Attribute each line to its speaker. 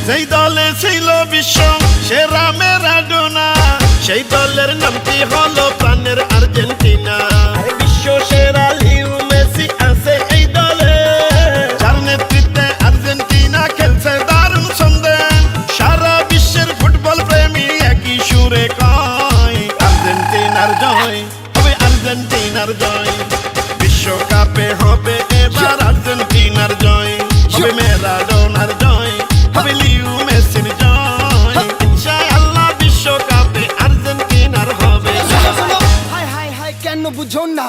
Speaker 1: যেই দলে ছিল বিশ্ব সেরা ম্যারাডোনা, সেই দলের নামটি হলো প্রাণের আর্জেন্টিনা। বিশ্ব সেরা লিও মেসি আছে এই দলে, যার নেতৃত্বে আর্জেন্টিনা খেলছে দারুণ ছন্দে। সারা বিশ্বের ফুটবল প্রেমী একই সুরে কয় আর্জেন্টিনার জয় হবে, আর্জেন্টিনার জয়। বিশ্বকাপে হবে এবার আর্জেন্টিনার জয়, হবে ম্যারাডোনার জয়, হবে লিও মেসির জয়। ইনশাআল্লাহ বিশ্বকাপে আর্জেন্টিনার হবে।
Speaker 2: হাই হাই হাই কেন বুঝো না